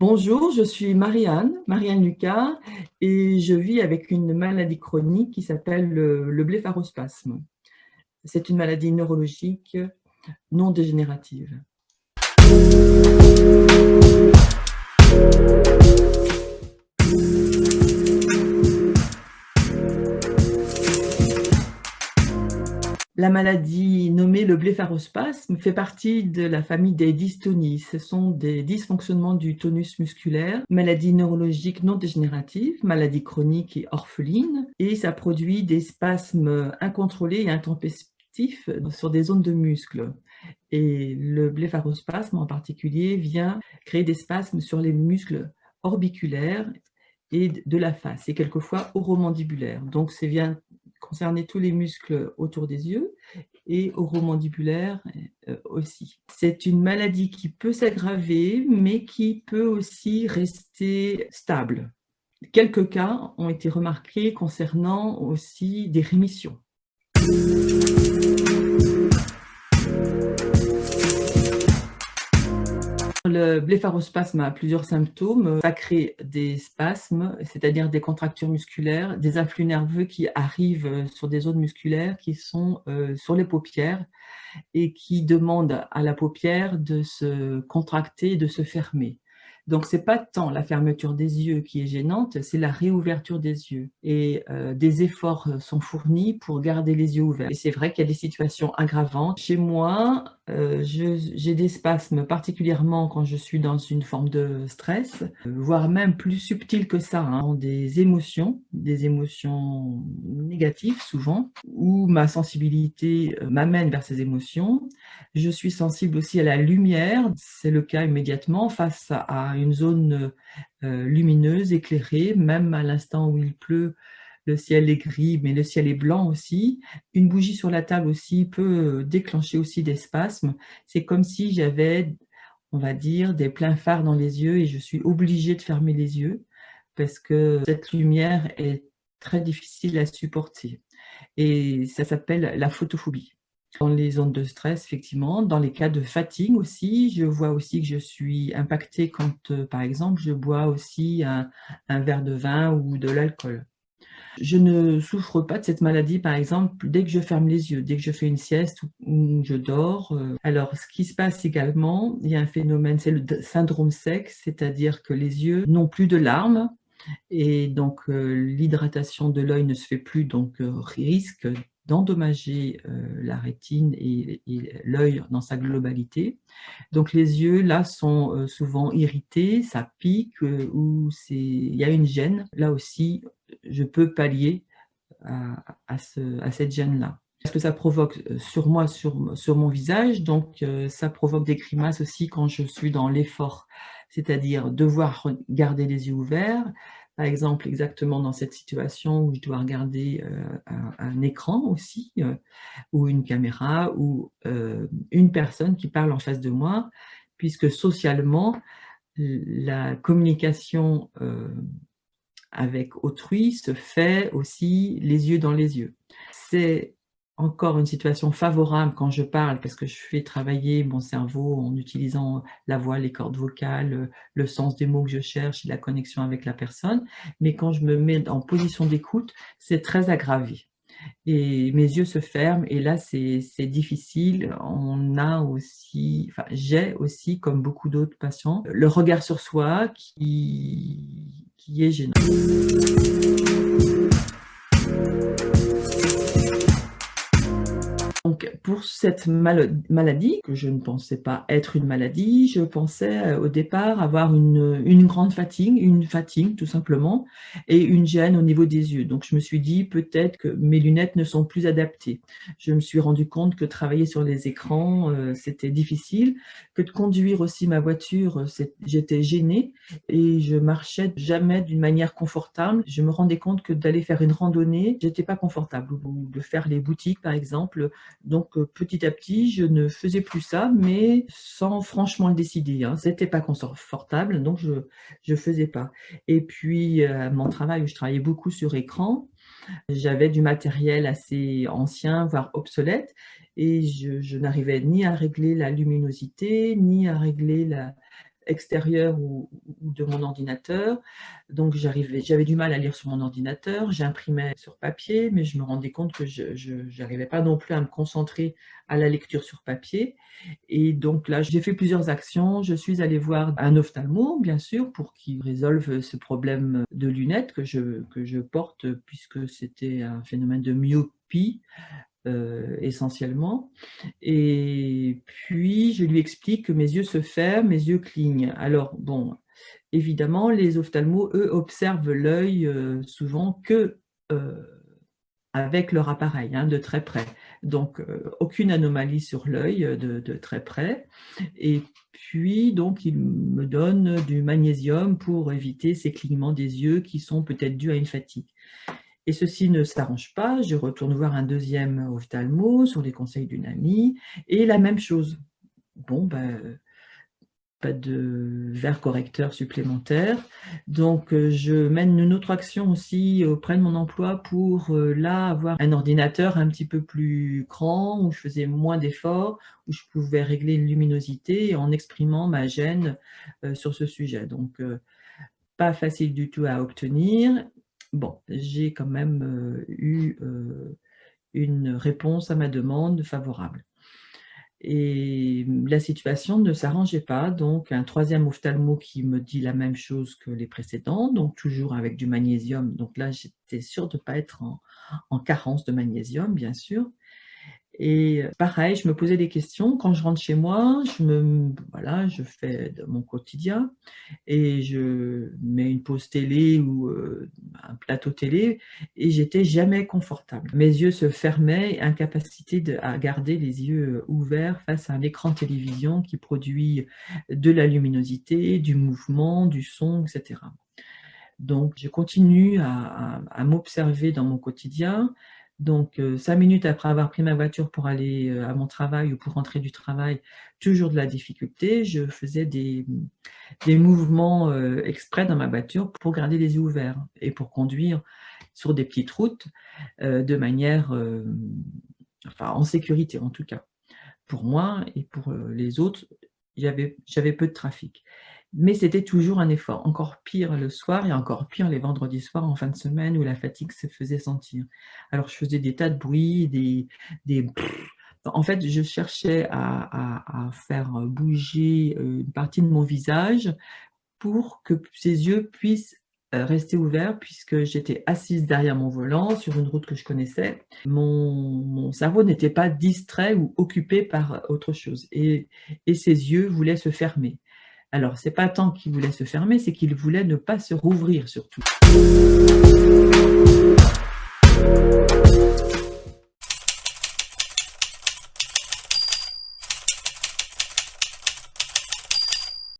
Bonjour, je suis Marianne Lucas, et je vis avec une maladie chronique qui s'appelle le blépharospasme. C'est une maladie neurologique non dégénérative. La maladie nommée le blépharospasme fait partie de la famille des dystonies. Ce sont des dysfonctionnements du tonus musculaire, maladie neurologique non dégénérative, maladie chronique et orpheline, et ça produit des spasmes incontrôlés et intempestifs sur des zones de muscles. Et le blépharospasme en particulier vient créer des spasmes sur les muscles orbiculaires et de la face, et quelquefois oromandibulaire. Donc, ça vient concerner tous les muscles autour des yeux et oromandibulaire aussi. C'est une maladie qui peut s'aggraver, mais qui peut aussi rester stable. Quelques cas ont été remarqués concernant aussi des rémissions. Le blépharospasme a plusieurs symptômes. Ça crée des spasmes, c'est-à-dire des contractures musculaires, des influx nerveux qui arrivent sur des zones musculaires qui sont sur les paupières et qui demandent à la paupière de se contracter et de se fermer. Donc, ce n'est pas tant la fermeture des yeux qui est gênante, c'est la réouverture des yeux. Et des efforts sont fournis pour garder les yeux ouverts. Et c'est vrai qu'il y a des situations aggravantes. Chez moi, j'ai des spasmes, particulièrement quand je suis dans une forme de stress, voire même plus subtil que ça, hein, des émotions négatives souvent, où ma sensibilité m'amène vers ces émotions. Je suis sensible aussi à la lumière, c'est le cas immédiatement face à une zone lumineuse, éclairée, même à l'instant où il pleut. Le ciel est gris, mais le ciel est blanc aussi. Une bougie sur la table aussi peut déclencher aussi des spasmes. C'est comme si j'avais, on va dire, des pleins phares dans les yeux et je suis obligée de fermer les yeux parce que cette lumière est très difficile à supporter. Et ça s'appelle la photophobie. Dans les zones de stress, effectivement, dans les cas de fatigue aussi, je vois aussi que je suis impactée quand, par exemple, je bois aussi un verre de vin ou de l'alcool. Je ne souffre pas de cette maladie, par exemple, dès que je ferme les yeux, dès que je fais une sieste ou je dors. Alors, ce qui se passe également, il y a un phénomène, c'est le syndrome sec, c'est-à-dire que les yeux n'ont plus de larmes et donc l'hydratation de l'œil ne se fait plus, donc risque d'endommager la rétine et l'œil dans sa globalité. Donc les yeux, là, sont souvent irrités, ça pique ou il y a une gêne. Là aussi, je peux pallier à cette gêne-là. Ce que ça provoque sur moi, sur mon visage, donc ça provoque des grimaces aussi quand je suis dans l'effort, c'est-à-dire devoir garder les yeux ouverts. Par exemple, exactement dans cette situation où je dois regarder un écran aussi, ou une caméra, ou une personne qui parle en face de moi, puisque socialement, la communication avec autrui se fait aussi les yeux dans les yeux. C'est encore une situation favorable quand je parle parce que je fais travailler mon cerveau en utilisant la voix, les cordes vocales, le sens des mots que je cherche, la connexion avec la personne. Mais quand je me mets en position d'écoute, c'est très aggravé. Et mes yeux se ferment et là, c'est difficile. On a aussi, enfin, j'ai aussi, comme beaucoup d'autres patients, le regard sur soi qui est gênant. Donc, pour cette maladie, que je ne pensais pas être une maladie, je pensais au départ avoir une grande fatigue, une fatigue tout simplement, et une gêne au niveau des yeux. Donc, je me suis dit peut-être que mes lunettes ne sont plus adaptées. Je me suis rendu compte que travailler sur les écrans, c'était difficile, que de conduire aussi ma voiture, j'étais gênée et je marchais jamais d'une manière confortable. Je me rendais compte que d'aller faire une randonnée, j'étais pas confortable, ou de faire les boutiques par exemple. Donc petit à petit, je ne faisais plus ça, mais sans franchement le décider, hein. C'était pas confortable, donc je faisais pas. Et puis mon travail, où je travaillais beaucoup sur écran, j'avais du matériel assez ancien, voire obsolète, et je n'arrivais ni à régler la luminosité, ni à régler extérieure ou de mon ordinateur. Donc j'avais du mal à lire sur mon ordinateur, j'imprimais sur papier, mais je me rendais compte que je n'arrivais pas non plus à me concentrer à la lecture sur papier. Et donc là, j'ai fait plusieurs actions. Je suis allée voir un ophtalmo, bien sûr, pour qu'il résolve ce problème de lunettes que je porte, puisque c'était un phénomène de myopie, essentiellement. Et puis je lui explique que mes yeux se ferment, mes yeux clignent. Alors bon, évidemment, les ophtalmos, eux, observent l'œil, souvent que, heu, avec leur appareil, hein, de très près. Donc aucune anomalie sur l'œil, de très près. Et puis donc ils me donnent du magnésium pour éviter ces clignements des yeux qui sont peut-être dus à une fatigue. Et ceci ne s'arrange pas, je retourne voir un deuxième ophtalmo sur les conseils d'une amie et la même chose. Bon, ben, pas de verre correcteur supplémentaire. Donc je mène une autre action aussi auprès de mon emploi pour, là, avoir un ordinateur un petit peu plus grand, où je faisais moins d'efforts, où je pouvais régler une luminosité en exprimant ma gêne, sur ce sujet. Donc pas facile du tout à obtenir. Bon, j'ai quand même, eu, une réponse à ma demande favorable. Et la situation ne s'arrangeait pas, donc un troisième ophtalmo qui me dit la même chose que les précédents, donc toujours avec du magnésium. Donc là, j'étais sûre de ne pas être en carence de magnésium, bien sûr. Et pareil, je me posais des questions. Quand je rentre chez moi, voilà, je fais de mon quotidien et je mets une pause télé ou un plateau télé et j'étais jamais confortable. Mes yeux se fermaient, incapacité à garder les yeux ouverts face à un écran de télévision qui produit de la luminosité, du mouvement, du son, etc. Donc je continue à m'observer dans mon quotidien. Donc 5 minutes après avoir pris ma voiture pour aller, à mon travail ou pour rentrer du travail, toujours de la difficulté. Je faisais des mouvements, exprès dans ma voiture pour garder les yeux ouverts et pour conduire sur des petites routes, de manière, enfin en sécurité en tout cas. Pour moi et pour, les autres, j'avais peu de trafic. Mais c'était toujours un effort. Encore pire le soir et encore pire les vendredis soirs en fin de semaine où la fatigue se faisait sentir. Alors je faisais des tas de bruits, des en fait, je cherchais à faire bouger, une partie de mon visage pour que ses yeux puissent, rester ouverts puisque j'étais assise derrière mon volant sur une route que je connaissais. Mon cerveau n'était pas distrait ou occupé par autre chose et ses yeux voulaient se fermer. Alors c'est pas tant qu'il voulait se fermer, c'est qu'il voulait ne pas se rouvrir surtout.